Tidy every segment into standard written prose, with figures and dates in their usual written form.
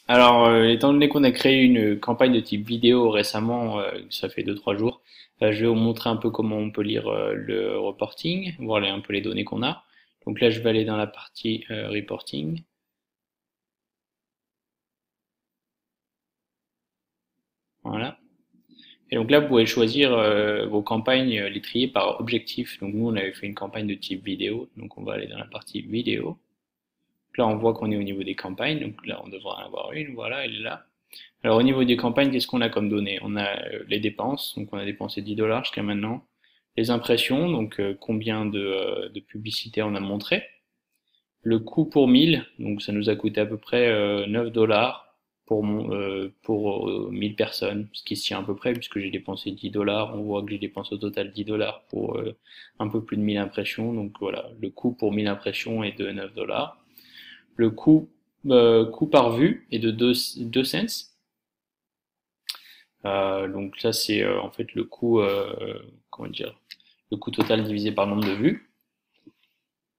Alors, étant donné qu'on a créé une campagne de type vidéo récemment, ça fait 2 3 jours, je vais vous montrer un peu comment on peut lire le reporting, voir un peu les données qu'on a. Donc là, je vais aller dans la partie reporting. Voilà. Et donc là, vous pouvez choisir vos campagnes, les trier par objectif. Donc nous, on avait fait une campagne de type vidéo, donc on va aller dans la partie vidéo. Là, on voit qu'on est au niveau des campagnes, donc là, on devrait en avoir une, voilà, elle est là. Alors au niveau des campagnes, qu'est-ce qu'on a comme données? On a les dépenses, donc on a dépensé 10 dollars jusqu'à maintenant. Les impressions, donc combien de publicités on a montré. Le coût pour 1000, donc ça nous a coûté à peu près 9 dollars pour 1000 personnes, ce qui se tient à peu près puisque j'ai dépensé 10 dollars. On voit que j'ai dépensé au total 10 dollars pour un peu plus de 1000 impressions. Donc voilà, le coût pour 1000 impressions est de 9 dollars. Le coût par vue est de 2 cents. Donc ça c'est en fait le coût, comment dire, le coût total divisé par le nombre de vues.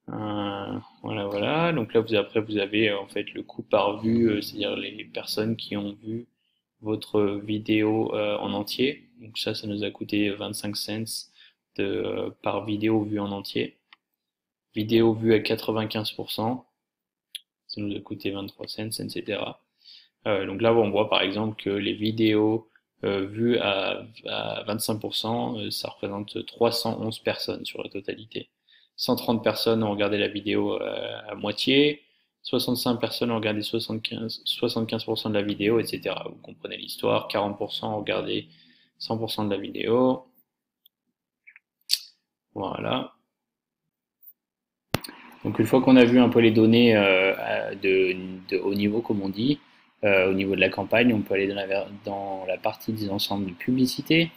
Voilà, voilà. Donc là, après, vous avez en fait le coût par vue, c'est-à-dire les personnes qui ont vu votre vidéo en entier. Donc ça nous a coûté 25 cents par vidéo vue en entier. Vidéo vue à 95%, ça nous a coûté 23 cents, etc. Donc là, on voit par exemple que les vidéos vues à 25%, ça représente 311 personnes sur la totalité. 130 personnes ont regardé la vidéo à moitié, 65 personnes ont regardé 75% de la vidéo, etc. Vous comprenez l'histoire, 40% ont regardé 100% de la vidéo. Voilà. Donc une fois qu'on a vu un peu les données de haut niveau, comme on dit, au niveau de la campagne, on peut aller dans la partie des ensembles de publicité,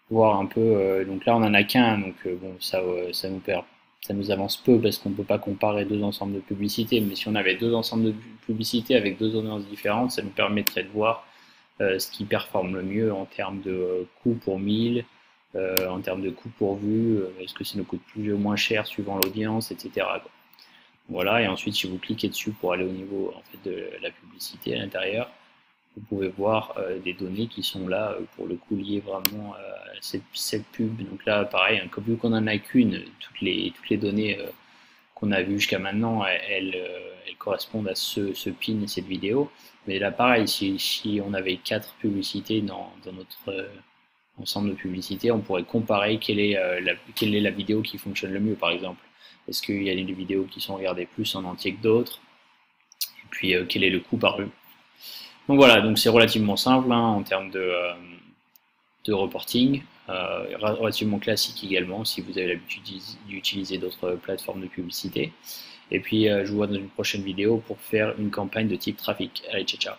voir un peu. Donc là, on en a qu'un, donc bon, ça nous avance peu parce qu'on ne peut pas comparer deux ensembles de publicité. Mais si on avait deux ensembles de publicité avec deux audiences différentes, ça nous permettrait de voir ce qui performe le mieux en termes de coût pour 1000, en termes de coût pour vue, est-ce que ça nous coûte plus ou moins cher suivant l'audience, etc. Voilà, et ensuite si vous cliquez dessus pour aller au niveau en fait, de la publicité à l'intérieur, vous pouvez voir des données qui sont là pour le coup liées vraiment à cette pub. Donc là, pareil, hein, vu qu'on en a qu'une, toutes les données qu'on a vues jusqu'à maintenant, elles correspondent à ce pin et cette vidéo. Mais là, pareil, si on avait quatre publicités dans notre ensemble de publicités, on pourrait comparer quelle est la vidéo qui fonctionne le mieux, par exemple. Est-ce qu'il y a des vidéos qui sont regardées plus en entier que d'autres? Et puis, quel est le coût par vue? Donc voilà, donc c'est relativement simple hein, en termes de reporting, relativement classique également si vous avez l'habitude d'utiliser d'autres plateformes de publicité. Et puis je vous vois dans une prochaine vidéo pour faire une campagne de type trafic. Allez, ciao ciao.